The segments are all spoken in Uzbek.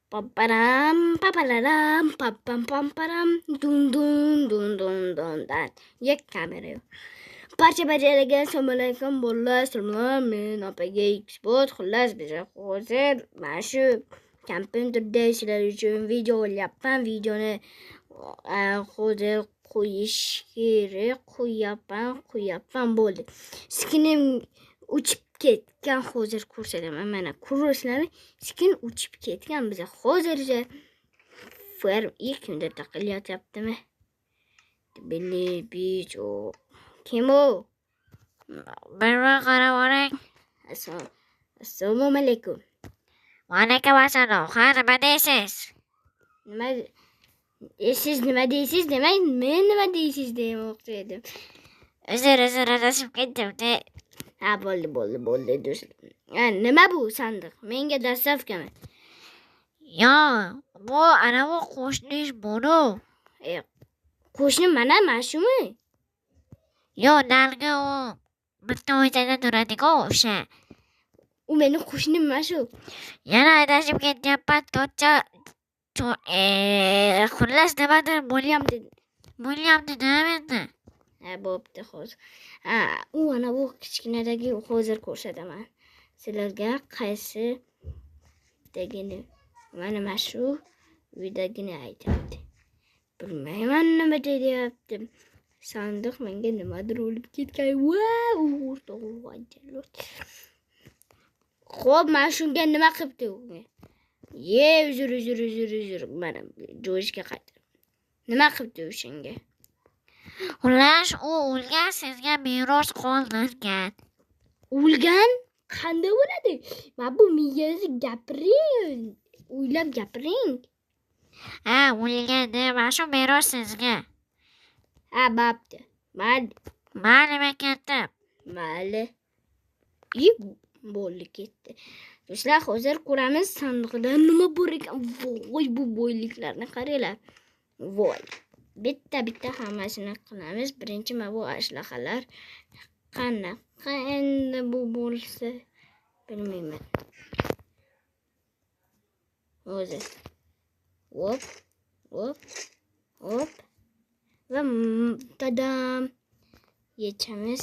Pamparam, papararam, pam pamparam, dun dun dun dun dun dan. یک کامره. پارچه بچه‌ها السلام علیکم بالله سلام من APG Xbox خلاص bize hazır başı kampın işler için video yapan videonu hazır qo'yapan bo'ldi. Skinim uchib ketgan hozir ko'rsataman. Mana ko'rasizlarmi? Skin uchib ketgan biza hozircha farm ilk kunda taqilyaptimi? Billi bicho kim o? Merhaba Karavarek. Assalomu alaykum. Vaalaykum assalom. Nima deysiz? Nima deysiz demang, men nima deysiz demoqchi edim. Uzr adashib ketdim. Ha bo'ldi do'stlar. Nima bu sandiq? Menga dastavkami? Yo, bu anavi qo'shnish buni. Qo'shnim mana shumi? Yo, nalga u bitta uyda turadiku o'sha. U meni qo'shnim shu. Yana adashib ketyapman. Xullas nimadir bo'lyapti endi. Ha bo'pti hozir. U ana bu kichkinadagi hozir ko'rsataman. Sizlarga qaysi degini mana shu videogini aytadi. Bilmayman nima deyapti. Sandiq menga nimadir olib ketgan. Xo'p, men shunga nima qilibdi u? Yur. Mana joyishga qaytar. Nima qilibdi u shunga? Xullas u o'lgan, sizga meros qoldirgan. O'lgan? Qanday bo'ladi? Men bu miyangizni gapiring. O'ylab gapiring. Ha, o'lgan deb shu meros sizga. Ha, bo'pti. Mayli ketdim. Mayli. Bo'ldi ketdi. Do'stlar, hozir ko'ramiz sandiqda nima bor ekan. Voy, bu boyliklarni qaranglar. Voy. Bitta hammasini qilamiz. Birinchi mana bu ashlahalar qanaqa endi bu bo'lsa bilmayman. Hozir. Hop. Va tadam. Yechamiz.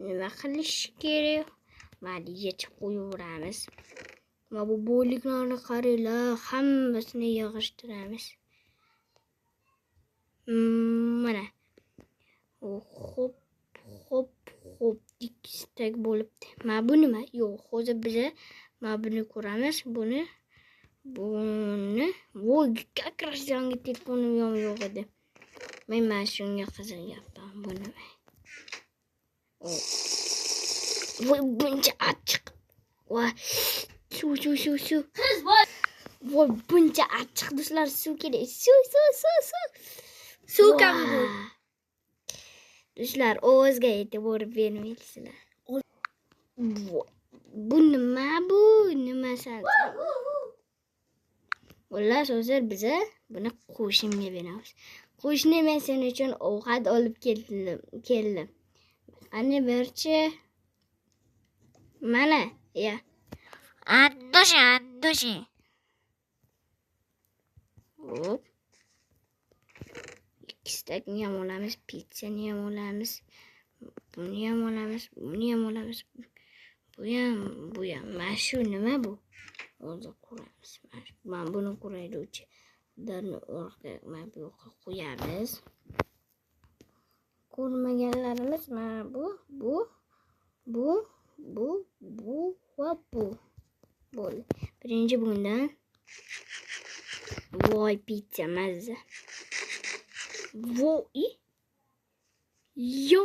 Nima qilish kerak? Mana yechib qo'yaveramiz. Mana bu bo'yliklarni qaranglar, hammasini yig'ishtiramiz. Mana. Hop. Ikkistak bo'libdi. Mana bu nima? Yo'q, hozir biz mana buni ko'ramiz. Buni. Voy, kakras yangi telefonim yo'q edi. Men mana shunga qiziqyapman. Bu nima? Voy, buncha achchiq. Voy, suv. Voy, buncha achchiq do'stlar, suv kerak. Suv kam bo'l. Do'stlar, o'zga e'tibor bermaysizlar. Bu nima bu? Nima san? Xullas, hozir biz buni qo'shnimga beramiz. Qo'shnim, men sen uchun ovqat olib keldim. Qani berchi? Mana, ya. Andoshi. Hop. Ikkistakni ham olamiz, pizzani ham olamiz. Buni ham olamiz. Bu ham. Mana shu nima bu? Hozir ko'ramiz. Men buni ko'raylikchi. Darni mana bu yoqqa qo'yamiz. Ko'rmaganlarimiz mana bu va bu. Bo'ldi. Birinchi bundan. Voy, pizza mazza. Voy. Yo,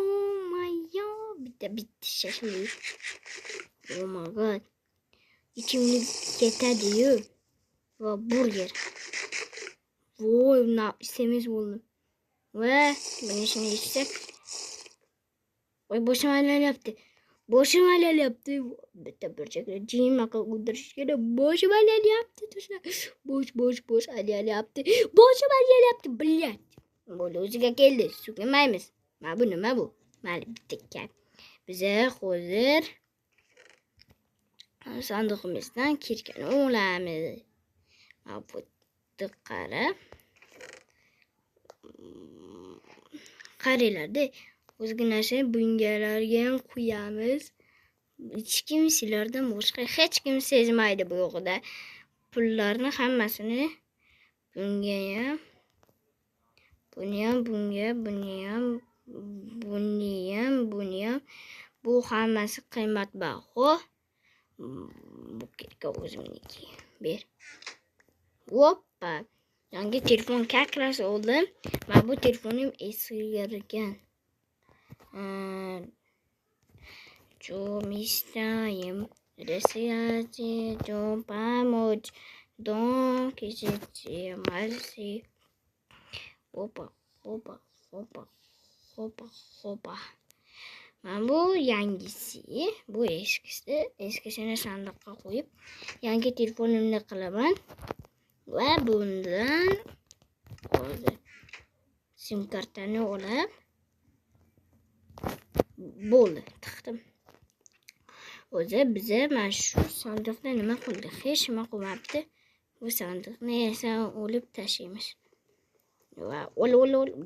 bitta shashlik. Oh my god. İçimlik ketadi-yu. Va burger. Voy, semiz bo'ldi. Va buni shuni yechsak. Voy, boshim aylanayapti. Bitta burchakda jimaqa o'ldirish kerak. Boshim aylanayapti do'stlar. Bosh aylanayapti. Boshim aylanayapti, bilyat. Bo'ldi, o'ziga keldi. Suqmaymiz. Mana bu nima bu? Mayli, bitta kap. Biz hozir Sandig'imizdan kirkani olamiz. Mana bu qarab. Qaranglar-da, o'zga narsani bungalarga ham qo'yamiz. Hech kim sizlardan boshqa hech kim sezmaydi bu yoqda. Pullarni hammasini bunga ham, buni ham, bunga, buni ham, buni ham, buni ham. Bu hammasi qimmatbaho. Bu kirka o'zimniki. Ber. Hoppa. Yangi telefon kakras oldim. Men bu telefonim eskirgan. Мечтаем, рассказать, помочь, дом, кисти, марси. Опа, опа, опа, опа, опа. Mana bu yangisi, bu eskisi. Eskisini sandiqqa qo'yib, yangi telefonimni qilaman va bundan hozir sim kartani olib bo'ldi, tiqdim. O'zi biza mana shu sandiqni nima qildik? Hech nima qilmabdi. Bu sandiqni esa olib tashlaymiz. Va ol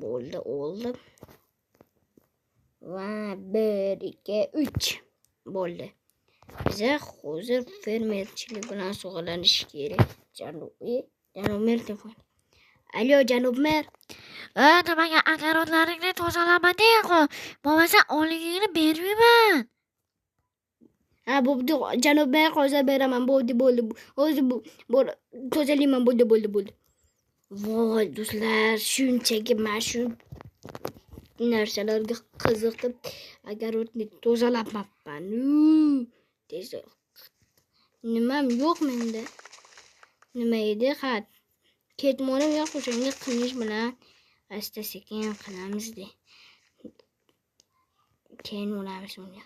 bo'ldi. Va 1 2 3 bo'ldi. Biza hozir fermerchilik bilan shug'ullanish kerak. Janobmer telefon. Alo, Janobmer. Nimaga agarodlaringni tozalamading-ku? Bo'lmasa oyligingni bermayman. Ha, bo'pti, Janobmer, hozir beraman. Bo'ldi. Hozir tozalayman, bo'ldi. Voy, do'stlar, shunchaki men shu narsalarga qiziqib agarodni tozalabman. Tez. Nimam yo'q menda. Nima edi? Ha, ketmonim yo'q, o'shanga qilish bilan asta-sekin qilamiz-da. Keyin olamiz uni.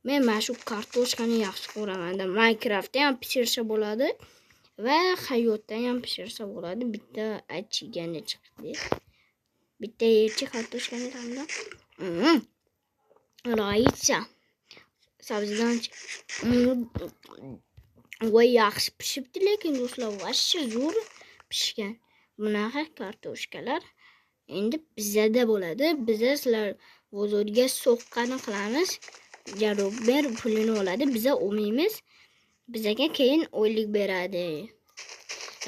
Men mana shu kartoshkani yaxshi ko'raman. Minecraftda ham pishirsa bo'ladi va hayotda ham pishirsa bo'ladi. Bitta achigani chiqdi. Bitta yerchi kartoshkani tamda. Royitsa. Sabzidan voy yaxshi pishibdi, lekin do'stlar, vashcha zo'r pishgan. Bunaqa kartoshkalar endi bizada bo'ladi. Biza sizlar bozorga soqqani qilamiz. Janobmer pulini oladi, biza olmaymiz. Bizaga keyin oylik beradi.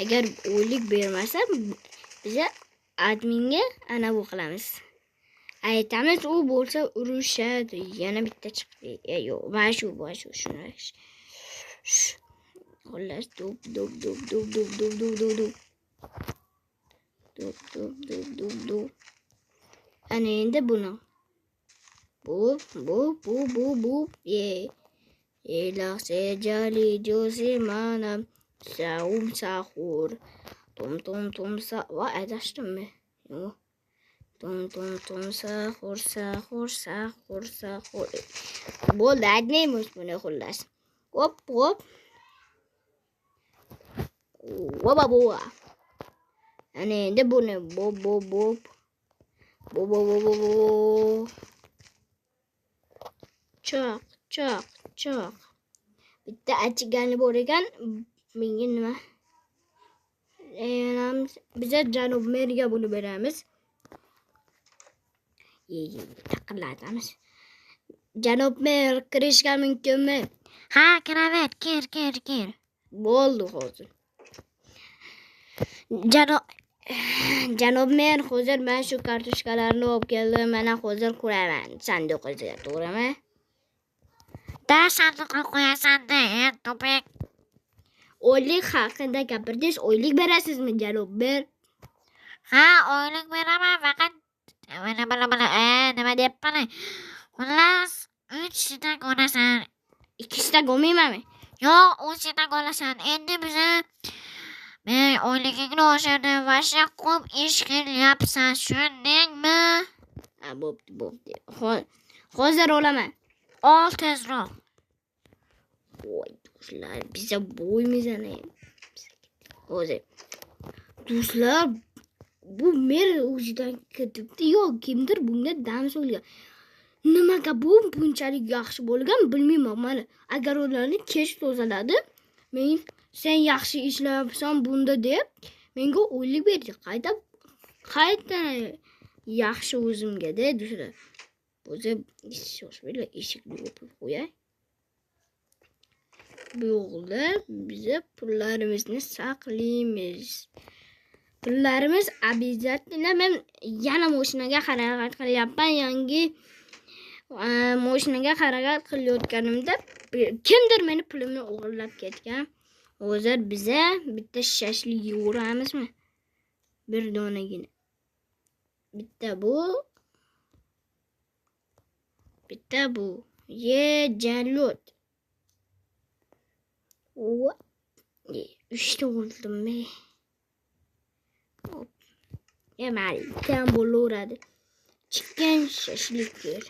Agar oylik bermasa, biza adminga ana bu qilamiz. Aytamiz, u bo'lsa urushadi. Yana bitta chiqdi. Yo'q, mana shu shuni. Xullas, dub. Ana endi buni. Bu. Elaqse jali josi mana saum sahur. Tom sa. Va adashdimmi? Yo'q. Tom sahur. Bo'ldi, adnaymiz buni xullas. Hop. Voba. Ana endi buni bob. Choq. Bitta achigani bor ekan. Menga nima? Biza Janobmerga buni beramiz. Taqillatamiz. Janobmer, kirishga mumkinmi? Ha, kiraver, kir. Bo'ldi hozir. Janobmer, hozir men shu kartoshkalarni olib keldim. Mana hozir qo'yaman sandiqqa, to'g'rimi? Da sandiqqa qo'yasan-da, topik. Oylik haqida gapirdingiz, oylik berasizmi, Janobmer? Ha, oylik beraman, faqat nima deyapman? Xullas, 3 stack olasan. 2 stack olmaymanmi? Yo'q, 10 stack olasan. Endi biza men oyligingni oshirdim va ko'p ish qilyapsan, tushundingmi? Ha, bo'pti. Hozir olaman. Ol tezroq. Voy, do'stlar, biza bo'ymiz ana. Hozir. Do'stlar, bu mer o'zidan ketibdi. Yo'q, kimdir bunga dam solgan. nimaga bu bunchalik yaxshi bo'lgan bilmayman. Mana agar ularni kech tozaladi, sen yaxshi ishlayapsan bunda deb menga o'ylik berdi. Qayta yaxshi o'zimga de do'stlar. O'zi eshikni yopib qo'yay. Bu yo'lda biz pullarimizni saqlaymiz. Pullarimiz обязательно men yana mashinaga harakat qilyapman. Yangi mashinaga harakat qilayotganimda kimdir meni pulimni o'g'irlab ketgan. Hozir biza bitta shashlik yeyamizmi? Bir donagina. Bitta bu. Ye jalot. What? 3 ta oldim men. Mayli, kam bo'laveradi. Chicken shashlik yer.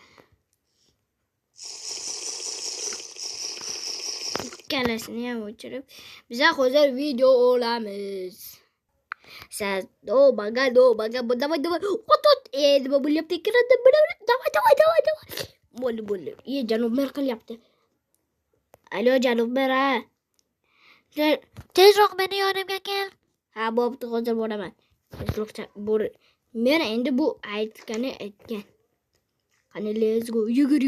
Ikkalasini ham o'chirib, biz hozir video olamiz. Siz dobaga. Давай. Otot. Nima bo'lyapti? Давай. Bo'ldi. Janob mer qilyapti. Alo, janob mer. Tezroq meni yonimga kel. Ha, bo'pti, hozir boraman. Men endi bu aytgan. Qani, let's go. Yugur.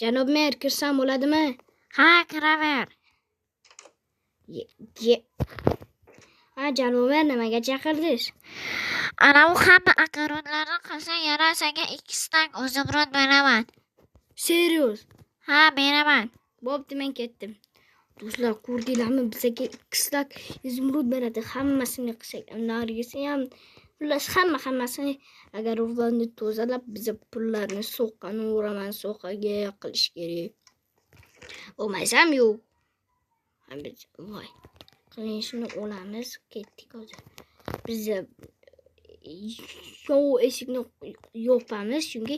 Janob mer, kirsam bo'ladimi? Ha, kiraver. Ha, janob mer, nimaga chaqirdingiz? Ana bu hamma akaronlarni qilsa yana senga 2 tak uzumrod beraman. Serios? Ha, beraman. Bo'pti, men ketdim. Do'stlar, ko'rdinglarmi? Bizga 2 tak izumrud beradi. Hammasini qilsak, narigisi ham, xullas hammasini agar ularni tozalab, biz pullarni so'qqani uraman, so'qaga qilish kerak. Bo'lmasam yo'q. Biz voy. Qilishni olamiz, ketdik hozir. Biz eshikni yopamiz, chunki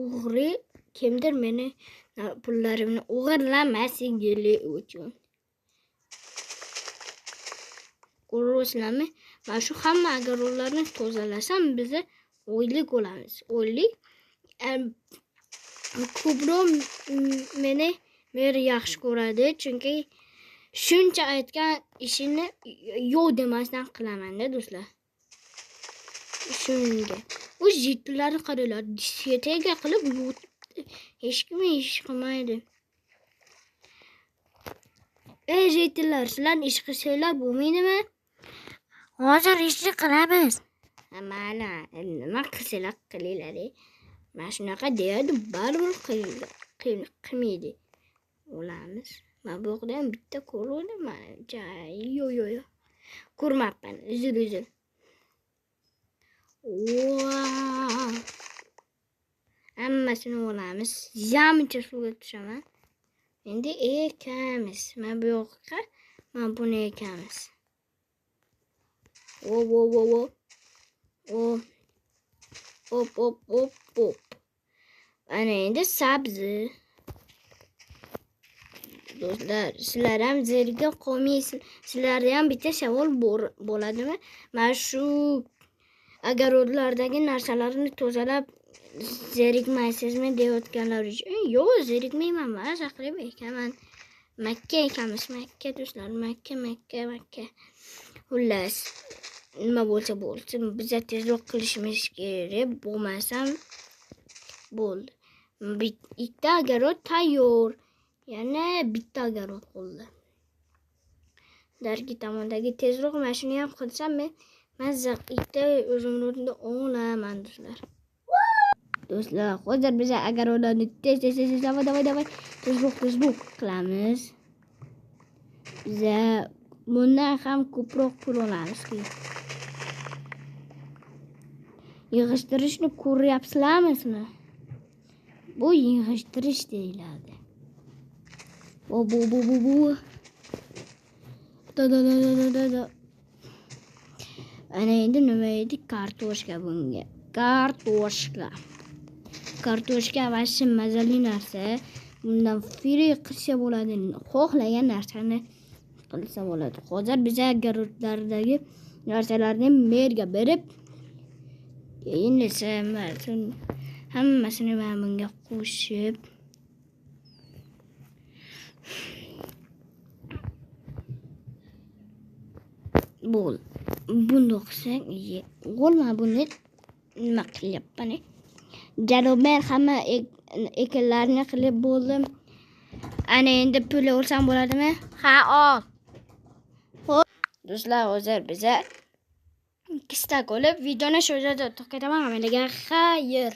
o'g'ri kimdir meni pullarimni o'g'irlamasligi uchun. Ko'rasizlarmi? Mana shu hamma agarovlarni tozalasam biz o'ylik olamiz. O'ylik ko'proq meni mer yaxshi ko'radi, chunki shuncha aytgan ishini yo'q demasdan qilaman-da do'stlar. Shunga. Bu jitlarni qaranglar, disketega qilib hech kim ish qilmaydi. Jitlar, sizlar ish qilsanglar bo'lmaydimi? Hozir ishni qilamiz. Mana, nima qilsanglar qilinglar. Mana shunaqa deyadi, baribir qilmaydi. Olamiz. Mana bu yoqda ham bitta ko'rdim. Yo'q. Ko'rmabman. Uzr. Wow. Hammasini olamiz. Yamincha suvga tushaman. Endi ekamiz. Mana bu yoqqa mana buni ekamiz. Hop. Ana endi sabzi. Do'stlar, sizlar ham zerga qolmaysiz. Sizlarda ham bitta savol bo'ladimi? Mana shu agarodlardagi narsalarni tozalab zerikmaysizmi deyotganlar uchun. Yo'q, zerikmayman. Men saqlab ekaman. Makka ekamiz, Makka do'stlar, Makka. Xullas, nima bo'lsa bo'lsin, biz tezroq qilishimiz kerak. Bo'lmasam bo'ldi. Bitta agarod tayyor. Yana bitta agarod qoldi. Dargi tomondagi tezroq mashina ham qilsam men ikkita o'zimni olaman do'stlar. Do'stlar, hozir biz agarodlarni tez davay tezroq qilamiz. Biz bundan ham ko'proq pul olamiz. Yig'ishtirishni ko'ryapsizlarmi? Bu yig'ishtirish deyiladi. Bu. Da. Ana endi nima edi? Kartoshka bunga. Kartoshka vashim mazali narsa. Bundan free qilsa bo'ladi. Xohlagan narsani qilsa bo'ladi. Hozir biz garodlardagi narsalarni merga berib endi hammasini men bunga qo'shib bo'l. Buni qilsang, bo'lma buni nima qilyapman? Janob, men hamma ekinlarni qilib bo'ldim. Ana endi pul olsam bo'ladimi? Ha, ol. Xo'p, do'stlar, hozir biza ikkita olib videoni shu yerda to'xtataman. Menga xayr.